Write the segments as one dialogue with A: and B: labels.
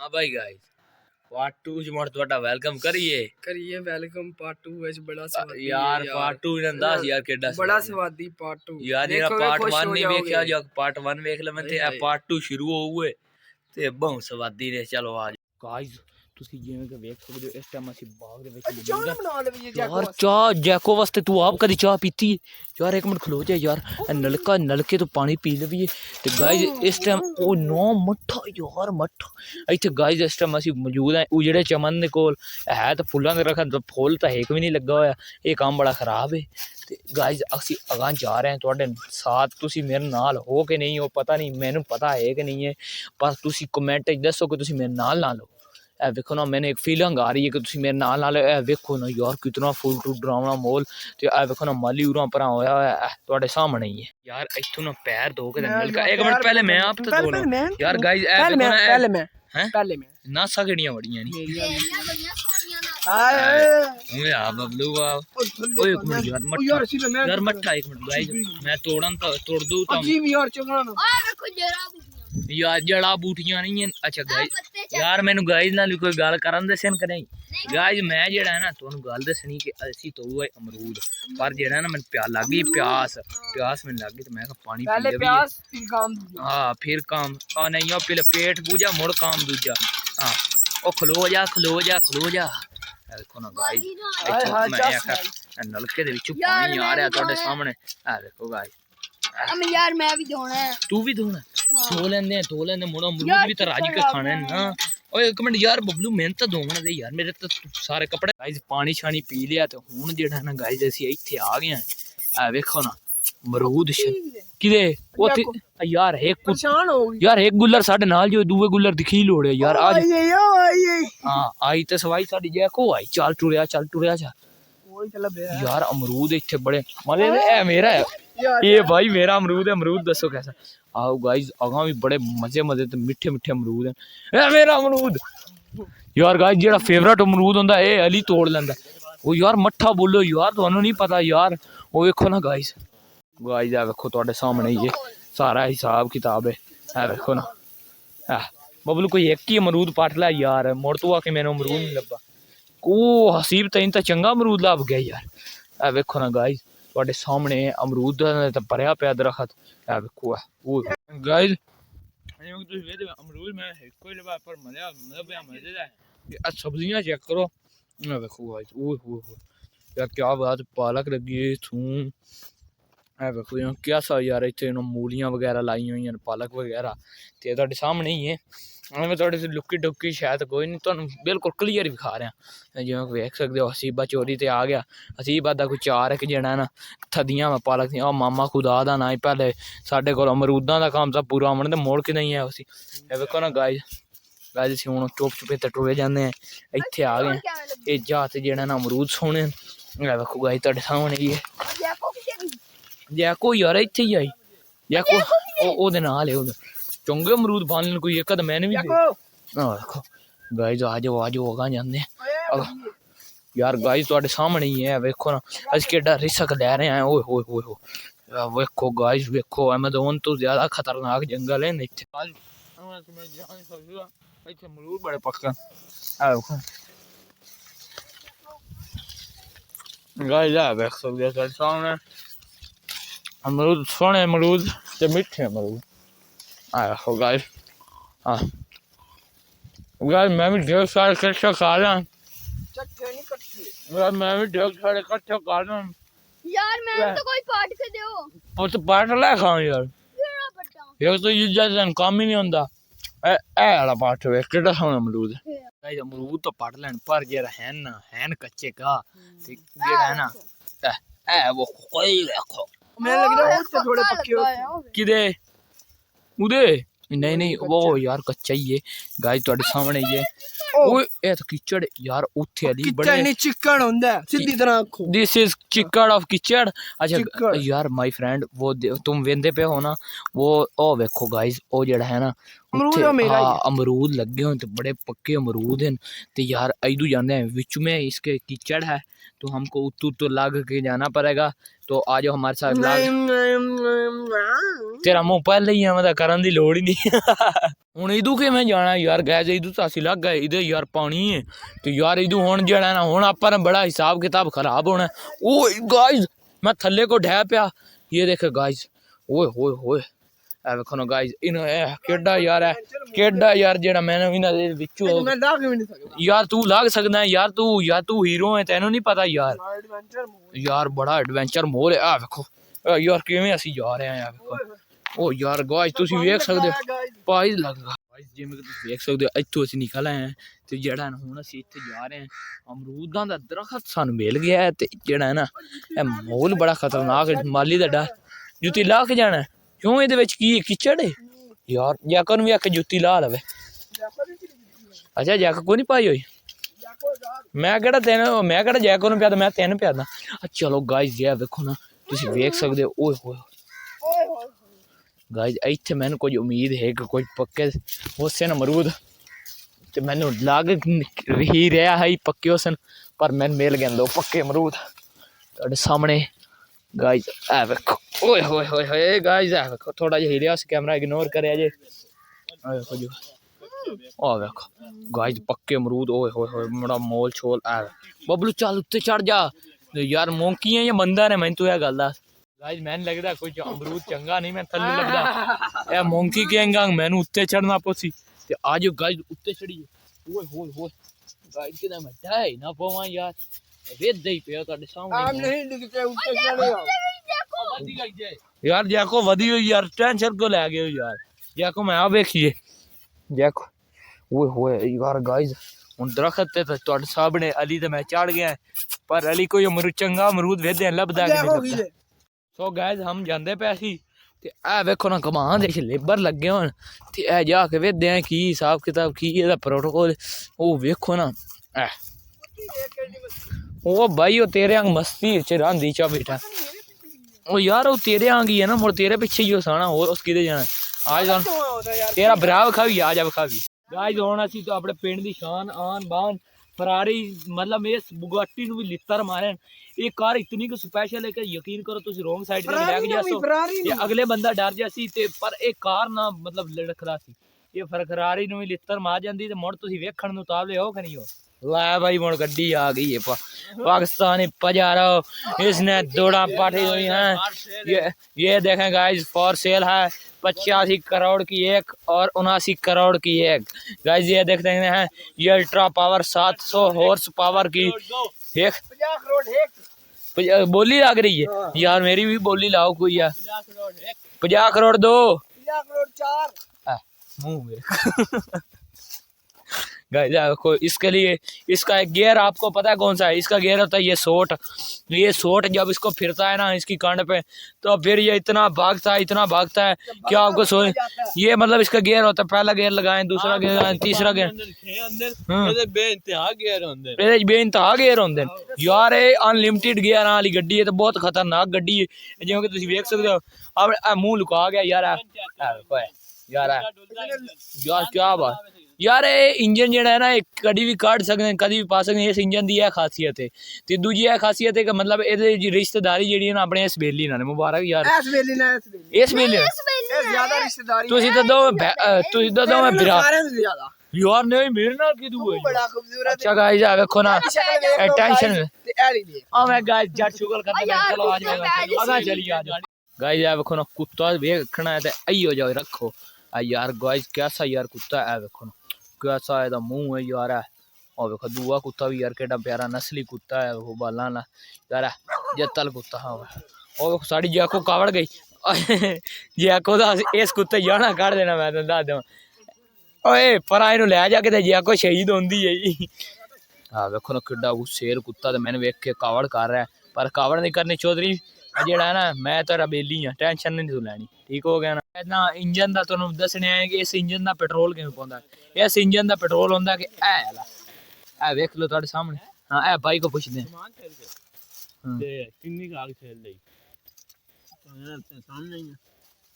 A: भाई guys part 2 च मुड़ ਤੁਹਾਡਾ ਵੈਲਕਮ ਕਰੀਏ
B: ਵੈਲਕਮ ਪਾਰਟ 2 ਵਿੱਚ ਬੜਾ ਸਵਾਦੀ
A: ਯਾਰ ਪਾर्ट 2 ਇਹਨਾਂ ਦੱਸ ਯਾਰ ਕਿੱਡਾ
B: ਬੜਾ ਸਵਾਦੀ ਪਾਰਟ 2
A: ਯਾਰ ਜਿਹੜਾ ਪਾर्ट 1 ਨਹੀਂ ਵੇਖਿਆ ਜਾਂ ਪਾर्ट 1 ਵੇਖ ਲਵੇਂ ਤੇ ਇਹ ਪਾर्ट 2 ਸ਼ੁਰੂ ਹੋਊਏ ਤੇ ਬਹੁਤ ਸਵਾਦੀ ਨੇ ਚਲੋ ਆ ਗਾਇਸ ਤੁਸੀਂ ਜਿਵੇਂ ਕਿ ਵੇਖ ਸਕਦੇ ਹੋ ਇਸ ਟਾਈਮ ਅਸੀਂ ਬਾਗ ਦੇ ਵਿੱਚ ਯਾਰ ਚਾਹ ਜੈਕੋ ਵਾਸਤੇ ਤੂੰ ਆਪ ਕਦੀ ਚਾਹ ਪੀਤੀ ਯਾਰ ਇੱਕ ਮਿੰਟ ਖਲੋ ਜਾ ਯਾਰ ਨਲਕੇ ਤੋਂ ਪਾਣੀ ਪੀ ਲਈਏ ਤੇ ਗਾਇਸ ਇਸ ਟਾਈਮ ਉਹ ਨੋ ਮੱਠਾ ਯਾਰ ਮੱਠਾ ਇੱਥੇ ਗਾਇਸ ਇਸ ਟਾਈਮ ਅਸੀਂ ਮੌਜੂਦ ਹਾਂ ਉਹ ਜਿਹੜੇ ਚਮਨ ਦੇ ਕੋਲ ਹੈ ਤਾਂ ਫੁੱਲਾਂ ਦੇ ਰੱਖਣ ਫੁੱਲ ਤਾਂ ਇੱਕ ਵੀ ਨਹੀਂ ਲੱਗਾ ਹੋਇਆ ਇਹ ਕੰਮ ਬੜਾ ਖਰਾਬ ਹੈ ਤੇ ਗਾਇਸ ਅਸੀਂ ਅਗਾਂਹ ਜਾ ਰਹੇ ਹਾਂ ਤੁਹਾਡੇ ਸਾਥ ਤੁਸੀਂ ਮੇਰੇ ਨਾਲ ਹੋ ਕਿ ਨਹੀਂ ਹੋ ਪਤਾ ਨਹੀਂ ਮੈਨੂੰ ਪਤਾ ਹੈ ਕਿ ਨਹੀਂ ਹੈ ਬਸ ਤੁਸੀਂ ਕਮੈਂਟ 'ਚ ਦੱਸੋ ਕਿ ਤੁਸੀਂ ਮੇਰੇ ਨਾਲ ਹੋ ਇਹ ਵੇਖੋ ਨਾ ਮੈਨੂੰ ਇੱਕ ਫੀਲਿੰਗ ਆ ਰਹੀ ਹੈ ਕਿ ਤੁਸੀਂ ਮੇਰੇ ਨਾਲ ਇਹ ਵੇਖੋ ਨਾ ਯਾਰ ਕਿਤਨਾ ਫੁੱਲ ਟੂ ਡਰਾਵਣਾ ਮੋਲ ਤੇ ਇਹ ਵੇਖੋ ਨਾ ਮਾਲੀ ਉਰਾਂ ਪਰਾਂ ਹੋਇਆ ਤੁਹਾਡੇ ਸਾਹਮਣੇ ਹੀ ਹੈ ਯਾਰ ਇੱਥੋਂ ਨਾ ਪੈਰ ਧੋ ਕੇ ਮਿਲਕਾ ਇੱਕ ਮਿੰਟ ਪਹਿਲੇ ਮੈਂ ਆਪ ਤਾਂ ਧੋ ਲਾਂ ਯਾਰ ਗਾਇਸ ਇਹ ਵੇਖੋ ਨਾ ਪਹਿਲੇ ਮੈਂ ਨਾਸਾਂ ਕਿਹੜੀਆਂ ਬੜੀਆਂ ਨਹੀਂ ਓਏ ਆ ਬਬਲੂ ਆ ਓਏ ਇੱਕ ਮਿੰਟ ਯਾਰ ਮੱਠਾ ਇੱਕ ਮਿੰਟ ਗਾਇਸ ਮੈਂ ਤੋੜ ਦੂੰ ਤਾਂ
B: ਜੀ ਵੀ ਯਾਰ ਚੰਗਾ ਨਾ
A: ਓਏ ਵੇਖੋ ਯਾਰ ਜੜਾ ਬੂਟੀਆਂ ਨਹੀਂ ਅੱਛਾ ਗਾਇਸ ਯਾਰ ਮੈਨੂੰ ਗਾਇਸ ਨਾਲ ਕੋਈ ਗੱਲ ਕਰਨ ਦੱਸਣ ਕਿ ਨਹੀਂ ਗਾਇਸ ਮੈਂ ਜਿਹੜਾ ਹੈ ਨਾ ਤੁਹਾਨੂੰ ਗੱਲ ਦੱਸਣੀ ਕਿ ਅਸੀਂ ਤੋੜੂ ਅਮਰੂਦ ਪਰ ਜਿਹੜਾ ਨਾ ਮੈਨੂੰ ਪਿਆਸ ਲੱਗ ਗਈ ਪਿਆਸ ਮੈਨੂੰ ਲੱਗ ਗਈ ਤੇ ਮੈਂ ਕਿਹਾ ਪਾਣੀ ਪੀ ਲਈਏ
B: ਪਿਆਸ ਫਿਰ ਕੰਮ
A: ਹਾਂ ਫਿਰ ਕੰਮ ਆ ਨਹੀਂ ਉਹ ਪਹਿਲੇ ਪੇਟ ਪੂਜਾ ਮੁੜ ਕੰਮ ਦੂਜਾ ਹਾਂ ਉਹ ਖਲੋ ਜਾ ਦੇਖੋ ਨਾ ਗਾਇਸ ਮੈਂ ਨਲਕੇ ਦੇ ਵਿੱਚੋਂ ਪਾਣੀ ਆ ਰਿਹਾ ਤੁਹਾਡੇ ਸਾਹਮਣੇ ਆ ਦੇਖੋ ਗਾਇਸ
C: यार मैं भी धोना है
A: तू भी धोना धो लेंदे मुड़ा अमरूद भी तो राज के खाने ना ओए एक मिनट यार बबलू मैं तो धोना दे यार मेरे तो सारे कपड़े गाइस पानी शानी पी लिया तो हुन जेड़ा ना गाइस ਅਸੀਂ ਇੱਥੇ ਆ ਗਏ ਆ ਵੇਖੋ ਨਾ ਅਮਰੂਦ ਕਿਦੇ ਉੱਥੇ ਯਾਰ ਇੱਕ
B: ਪਰੇਸ਼ਾਨ ਹੋ ਗਈ
A: ਯਾਰ ਇੱਕ ਗੁੱਲਰ ਸਾਡੇ ਨਾਲ ਜੋ ਦੂਏ ਗੁੱਲਰ ਦਿਖੀ ਲੋੜਿਆ ਯਾਰ ਆ ਹਾਂ ਆਈ ਤੇ ਸਵਾਈ ਸਾਡੀ ਜੈਕੋ ਆਈ ਚੱਲ ਟੁਰਿਆ ਜਾ
B: ਕੋਈ ਚੱਲ ਬੇ
A: यार अमरूद इतने बड़े मजे ए मेरा है ये भाई मेरा अमरूद है अमरूद दसो कैसा आओ गाइस अगा भी बड़े मजे ते मिठे अमरूद हैं ए मेरा अमरूद यार गाइस जेड़ा फेवरेट अमरूद होंदा ए अली तोड़ लेंदा ओ यार मट्ठा बोलो यार तुहानू नहीं पता यार ओ देखो ना गाइस आ देखो तुहाडे सामने ये सारा हिसाब किताब है ए देखो ना बबलू कोई एक ही अमरूद पट ला यार मुड़ तू आके मैनू अमरूद नहीं लब्बा ਉਹ ਹਸੀਬ ਤੈਨੂੰ ਤਾਂ ਚੰਗਾ ਅਮਰੂਦ ਲੱਭ ਗਿਆ ਯਾਰ ਇਹ ਵੇਖੋ ਨਾ ਗਾਇਸ ਤੁਹਾਡੇ ਸਾਹਮਣੇ ਅਮਰੂਦ ਦਾ ਤਾਂ ਭਰਿਆ ਪਿਆ ਦਰਖਤ ਇਹ ਵੇਖੋ ਉਹ ਗਾਇਸ ਜਿਵੇਂ ਤੁਸੀਂ ਵੇਖਦੇ ਅਮਰੂਦ ਮੈਂ ਕੋਈ ਲਵਾ ਪਰ ਮਜ਼ੇ ਦਾ ਇਹ ਸਬਜ਼ੀਆਂ ਚੈੱਕ ਕਰੋ ਇਹ ਵੇਖੋ ਗਾਇਸ ਉਹ ਯਾਰ ਕੀ ਬਾਤ ਪਾਲਕ ਲੱਗੀ ਹੈ ਥੂਮ ਇਹ ਵੇਖੋ ਯਾਰ ਕਿਆ ਸਾ ਯਾਰ ਇੱਥੇ ਮੂਲੀਆਂ ਵਗੈਰਾ ਲਾਈਆਂ ਹੋਈਆਂ ਪਾਲਕ ਵਗੈਰਾ ਤੇ ਤੁਹਾਡੇ ਸਾਹਮਣੇ ਹੀ ਹੈ मैं थोड़े से लुक्की डुक्की शायद कोई नहीं तो बिल्कुल क्लीयर विखा रहा जिवें वेख सकते हो हसीबा चोरी ते आ गया हसीबा दा कोई चार एक जेड़ा ना थदियां में पालक दी मामा खुदा दा ना ही पहले साडे कोल अमरूदां दा काम सा पूरा अमन ते मोड़ के नहीं है उसी ये वेखो ना गाइस असीं हुण चुप चुपे टुरे जांदे इत्थे आ गए ये जात जेड़ा ना अमरूद सोने ये वेखो गाइस तुहाडे सामने ही है जैको यार इत्थे ही आई जैको ओदे नाल है ओदे चंगे अमरूद पाने कोई एक मैंने भी देखो गाइस आ जाओ अगा जाते यार गाइस तुहाडे सामने ही है वेखो ना अस केड़ा रिस्क ले रहे हैं ओए होए होए वेखो गाइस वेखो अमेज़न तो ज्यादा खतरनाक जंगल है इत्थे अमरूद बड़े पक्का गाइस आ वेख सकदे हो सामने अमरूद सोने अमरूद ते मीठे अमरूद आया गाइस हाँ गाइस मैं भी ढेर सारे इकट्ठे खा रहा यार मैं भी ढेर सारे इकट्ठे खा रहा
C: यार मैं तो कोई पार्ट के दो
A: वो तो पार्ट ला खाऊं यार ये तो ये जैसा काम ही नहीं होता ए वाला पार्ट है केड़ा सोना अमरूद गाइस अमरूद तो पढ़ लेन पर जेरा है ना हैन कच्चे का ते जेड़ा है ना ए वो कोई रखो
B: मैं लग रहा है थोड़े पक्के हो
A: किदे उदे नहीं वो यार कच्चा ही है गाइस ਤੁਹਾਡੇ ਸਾਹਮਣੇ ही है ओए ਇਹ ਤਾਂ ਕਿਚੜ यार ਉੱਥੇ ਵਾਲੀ
B: बड़े नहीं चिकन ਹੁੰਦਾ सीधी तरह आंखो
A: दिस इज चिकड़ ऑफ किचड़ अच्छा यार माय फ्रेंड वो तुम वेंदे पे हो ना वो ओ देखो गाइस ओ जेड़ा है ना अमरूद लगे हो तो बड़े पक्के अमरूद हैं तो यार इधू जाने हैं विच में इसके कीचड़ है तो हमको उत्तू लाग के जाना पड़ेगा। तो आ जाओ हमारे साथ तेरा मुंह पहले ही है करन दी लोड़ ही नहीं हुण इदू किवें जाना यार गैस इदू तो असीं लग गए इधर यार पानी है तो यार इदू हुण जेड़ा ना हुण आपां ने बड़ा हिसाब किताब खराब होना। ओ गाइस मैं थल्ले को ढह पिया ये देखे गाइस ओए होए होए ए वेखो ना गाइस इन केड़ा यार जेड़ा मैंने इना दे विचों
B: मैं लाग भी नहीं सकता
A: यार तू लाग सकदा है यार तू हीरो है तेनू नहीं पता यार बड़ा एडवेंचर मोड है आ वेखो यार किवें असीं जा रहे हैं वेखो ओ यार गाइस तुसीं वेख सकदे हो पाई लगदा गाइस जिवें कि तुसीं वेख सकदे हो इत्थों असीं निकल आए हैं ते जेड़ा ना हुण असीं इत्थे जा रहे हैं अमरूदां दा दरखत सानू मिल गया है ते जेड़ा है ना ए माहौल बड़ा खतरनाक है माली दा डर जुत्ती ला के जाना क्यों इहदे विच की कीचड़ है यार जैकन भी आके जुत्ती ला लवे अच्छा जैक को नहीं पाई हुई मैं केड़ा जैको नूं प्यादा मैं तेन प्यादा चलो गाइस ये देखो ना तुसीं वेख सकदे हो ओए होए गाइस इत्थे मैनूं कुछ उम्मीद है कि कुछ पक्के होसन अमरूद ते मैनूं लग ही रहा है पक्के होसन पर मैनूं मिल गए दो पक्के अमरूद तुहाडे सामने गाइस ए वेखो ओए होए होए होए गाइस ए वेखो थोड़ा जिहा हिलिया कैमरा इग्नोर करे जे आ वेखो जी आ वेखो गाइस पक्के अमरूद ओए होए होए बड़ा मोल छोल आ बबलू चल उत्ते चढ़ जा यार मोंकी है या बंदर है मैं तू गल दस गाइस मैंने लगदा कुछ अमरूद चंगा नहीं मैं थल्ले लगदा ए मोंकी कहेंगा मैनू उत्ते चढ़ना पोसी ते आज गाइस उत्ते चढ़िए ओए होए होए गाइस किदा मैं ढाई ना पवा यार वेदे ही पे तुहाडे सामने
B: आप नहीं दिखते ऊपर चढ़े हो
A: यार जैको वधी हुई यार टेंशन को ले गए यार जैको मैं आ देखिए जैको ओए होए यार गाइस हुन दरखत ते तुहाडे सामने अली ते मैं चढ़ गया पर अली कोई अमरूद चंगा अमरूद वेदे लभदा कि नहीं लभदा सो गाइस हम जांदे पे सी ते ए वेखो ना कमान दे लेबर लगे होन ते ए जाके वेदे हैं की हिसाब किताब की एदा प्रोटोकॉल ओ वेखो ना ए ओ भाई ओ तेरे अंग मस्ती च रांदी चा बैठा ओ यार ओ तेरे आंग ही है ना मुड़ तेरे पीछे ही साना और उस किदे जाना आज तेरा भरा खावी आ जा खावी गाइस हुण असीं तो अपने पिंड दी शान आन बान फरारी मतलब इस बुगाटी नु भी लित्तर मारे ये कार इतनी को स्पेशल है कि यकीन करो तुसी रोंग साइड पे लैके जासो ये अगले बंदा डर जासी ते पर एक कार ना मतलब लड़खड़ा सी ये फरारी नु भी लित्तर मार जांदी ते मुड़ तुसी वेखण नु ताबले हो कि नहीं हो ला भाई मुड़ गड्डी आ गई है पाकिस्तानी पजारो इसने दौड़ा पाठी हुई है ये देखें गाइस फॉर सेल है 85 करोड़ की एक और 79 करोड़ की एक गाइस ये देखते हैं ये अल्ट्रा पावर 700 हॉर्स पावर की एक
B: 50 करोड़ एक
A: बोली लग रही है यार मेरी भी बोली लाओ कोई यार 50 करोड़ दो
B: 50 करोड़ चार
A: मुंह में गाइस देखो इसके लिए इसका एक गियर आपको पता है कौन सा है इसका गियर होता है ये सोट जब इसको फिरता है ना इसकी कांड पे तो फिर ये इतना भागता है क्या आपको ये मतलब इसका गियर होता है पहला गियर लगाएं दूसरा गियर लगाएं तीसरा गियर बेइंतहा गियर होंगे यार ये अनलिमिटेड गियर वाली गड्डी है तो बहुत खतरनाक गड्डी है जिवें कि तुसीं वेख सकते हो अब मुंह लुका गया यार क्या बात यार ये इंजन जेड़ा है ना कभी भी काट सकते हैं कभी भी पा सकते हैं इस इंजन की यह खासियत है ते दूजी यह खासियत है कि मतलब ये रिश्तेदारी जी है ना अपने इस बेली ना मुबारक यार इस बेली
B: ज्यादा रिश्तेदारी
A: तुसी तो दो बिरा यार नहीं मेरे नाल की दू
B: बड़ा खूबसूरत
A: अच्छा गाइस आ देखो ना टेंशन आ मैं गाइस जट शुगर करते हैं चलो आज आगे चलिए आज गाइस आ देखो ना कुत्ता देखना है तो आई हो जाओ रखो यार गाइस कैसा यार कुत्ता है देखो ना कैसा है मुंह है यार और देखो दूआ कुत्ता भी यार केड़ा प्यारा नस्ली कुत्ता है वो बाला ना यार जत्तल कुत्ता हाँ और साड़ी जैको कावड़ गई जैको दा इस कुत्ते जाना काट देना मैं तो दस देवां ओए पर इनू लै जाके ते जैको शहीद होंदी है हाँ देखो ना किड्डा शेर कुत्ता तो मैंने वेख के कावड़ कर रहा है पर कावड़ नहीं करनी चौधरी जेड़ा है ना मैं तेरा बेली हाँ टेंशन नहीं तू लैनी ठीक हो गया ना इंजन का तुहानू दसने है कि इस इंजन का पेट्रोल किवें पौंदा इस इंजन का पेट्रोल होंदा कि ए वेख लो तुहाडे सामने हाँ ए भाई को पूछदे ते किन्नी आग छेल लई सामने ही है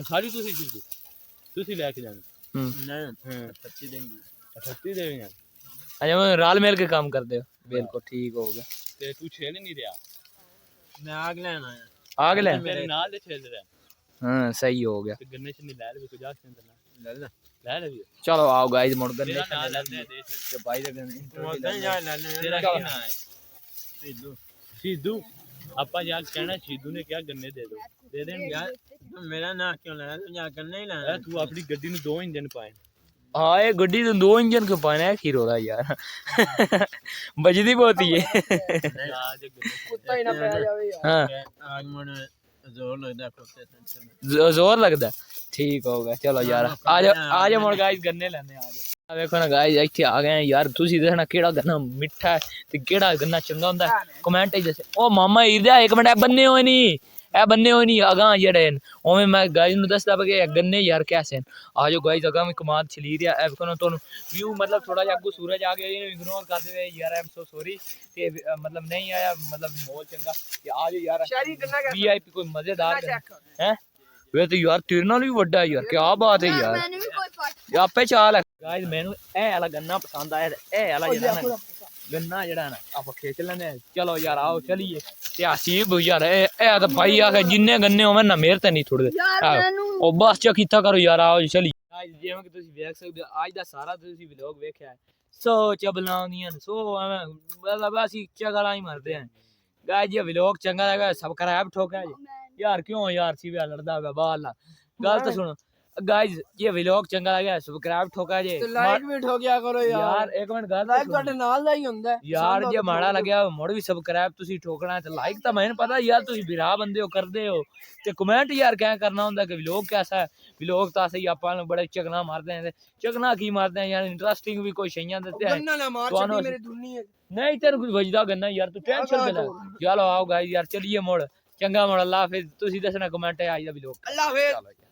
A: सारी तुसी लेके जाना नहीं 38 देंगे अच्छा राल मेल के काम करते हो बिल्कुल ठीक हो गया
B: ਤੇ ਤੂੰ ਛੇਲ ਨਹੀਂ ਰਿਹਾ
D: ਮੈਂ ਆਗ ਲੈਣਾ ਹੈ
A: ਆਗ ਲੈ
B: ਮੇਰੇ ਨਾਲ ਦੇ ਛੇਲ ਰਿਹਾ
A: ਹਾਂ ਸਹੀ ਹੋ ਗਿਆ
B: ਤੇ ਗੰਨੇ ਚ ਨਹੀਂ ਲੈ ਲੈ ਕੋਈ ਜਾ ਕੇ ਅੰਦਰ
D: ਲੈ ਲੈ
B: ਲੈ ਲੈ ਵੀ
A: ਚਲੋ ਆਓ ਗਾਇਜ਼ ਮੁੜ ਗੰਨੇ
B: ਤੇਰਾ ਨਾਲ ਲੈਂਦੇ ਦੇ
A: ਤੇ ਬਾਈ ਦੇ ਗੰਨੇ
D: ਮੋਟਾ ਜਾ ਲੈ ਲੈ
B: ਤੇਰਾ ਕੀ ਨਾਂ ਹੈ ਸਿੱਧੂ ਸਿੱਧੂ ਆਪਾਂ ਯਾਰ ਕਹਿਣਾ ਸਿੱਧੂ ਨੇ ਕਿਹਾ ਗੰਨੇ ਦੇ ਦੋ ਦੇ ਦੇਣਗੇ
D: ਯਾਰ ਮੇਰਾ ਨਾਂ ਕਿਉਂ ਲੈਣਾ ਤੂੰ ਜਾ ਕਰਨਾ ਹੀ ਲੈਣਾ
B: ਤੂੰ ਆਪਣੀ ਗੱਡੀ ਨੂੰ 2 ਇੰਜਨ ਪਾਏ
A: हाँ ये गड्डी तो 2 इंजन के पाना है खीरो रहा यार बजदी बहुत ही है
C: ਕੁੱਤਾ ਹੀ ਨਾ ਪੈ ਜਾਵੇ ਯਾਰ
A: हाँ
D: ਆਗ ਮਨ ਜ਼ੋਰ ਲੱਗਦਾ ਕੁੱਤੇ ਤੇ
A: जोर लगता ठीक हो गया चलो यार आ जाओ मुड़ गाइस गन्ने लेने आ जाओ देखो ना गाइस ਇੱਥੇ ਆ ਗਏ यार ਤੁਸੀਂ ਦੇਖਣਾ ਕਿਹੜਾ ਗੰਨਾ ਮਿੱਠਾ ਹੈ ਤੇ ਕਿਹੜਾ ਗੰਨਾ ਚੰਗਾ ਹੁੰਦਾ ਕਮੈਂਟ ਵਿੱਚ ਦੱਸੋ ਉਹ ਮਾਮਾ ਈਰਦਾ ਇੱਕ ਮਿੰਟ ਬੰਨੇ ਹੋਏ ਨਹੀਂ ਇਹ ਬੰਨੇ ਹੋਏ ਨਹੀਂ ਅਗਾਂ ਜਿਹੜੇ ਉਵੇਂ ਮੈਂ ਗਾਇਜ਼ ਨੂੰ ਦੱਸਦਾ ਕਿ ਗੰਨੇ ਯਾਰ ਕੈਸੇ ਆ ਜਾਓ ਗਾਇਜ਼ ਅਗਾਂ ਵੀ ਕਮਾਦ ਛਲੀ ਰਿਹਾ ਇਹ ਵੇਖੋ ਤੁਹਾਨੂੰ ਵਿਊ मतलब थोड़ा ਜਿਹਾ ਅੱਗੂ ਸੂਰਜ ਆ ਗਿਆ ਇਹਨੂੰ ਇਗਨੋਰ ਕਰਦੇ ਹੋਏ ਯਾਰ ਆਈ ਐਮ ਸੋ ਸੌਰੀ ਤੇ मतलब नहीं आया मतलब माहौल चंगा कि आ जाओ यार
C: ਸ਼ਾਰੀ ਗੰਨਾ
A: वीआईपी कोई मजेदार है वे तो यार तेरे नाल भी बड़ा है यार क्या बात है यार
C: ਮੈਨੂੰ ਵੀ ਕੋਈ ਪਾਟ
A: ये आपे चाल है गाइस मैनू ए वाला गन्ना पसंद आया ए वाला जेड़ा ना गन्ना जेड़ा ना आप खींच लेने चलो यार आओ चलिए ते हसीब यार ए तो भाई आ जिन्ने गन्ने होवे ना मेरे ते नहीं थोड़े
C: ਯਾਰ ਮੈਨੂੰ
A: ओ बस च कीता करो यार आओ चलिए गाइस जिवें कि तुसी देख सकदे हो आज दा सारा तुसी व्लॉग वेख्या है सो चबलां दियां सो मतलब ਅਸੀਂ ਚਗਲਾ ਹੀ ਮਰਦੇ ਆਂ गाइस ये व्लॉग चंगा लगा सब्सक्राइब ठोका यार क्यों यार सी लड़दा है बाल गल तो सुनो गाइस ये व्लॉग चंगा लगा सब्सक्राइब ठोका जे
C: ਤੇ ਲਾਈਕ ਵੀ ਠੋਕਿਆ ਕਰੋ
A: यार एक मिनट गल
C: ਲਾਈਕ ਤੁਹਾਡੇ ਨਾਲ ਦਾ ਹੀ ਹੁੰਦਾ ਹੈ।
A: यार जे माड़ा लग्या मुड़ भी सब्सक्राइब तुसी ठोकना ते लाइक तो मैंने पता यार तुसी बिरा बंदे हो करदे हो ते कमेंट यार क्या करना हुंदा कि व्लॉग कैसा है व्लॉग तो सही आपां बड़े चकना मारदे हैं चकना की मारदे हैं यार इंटरेस्टिंग भी कोई शैयां देते हैं
C: ਗੰਨਾ ਨਾ ਮਾਰ
A: ਤੁਹਾਨੂੰ
C: ਛੱਡੀ ਮੇਰੀ ਦੁਨੀ ਹੈ
A: नहीं तेरे कुछ बजदा गन्ना यार तू टेंशन में ले चलो आओ गाइस यार चलिए मोड़ चंगा मोड़ अल्लाह हाफिज तुसी दसना कमेंट है आज दा व्लॉग
C: ਅੱਲਾ ਹਾਫਿਜ਼
A: चलो यार।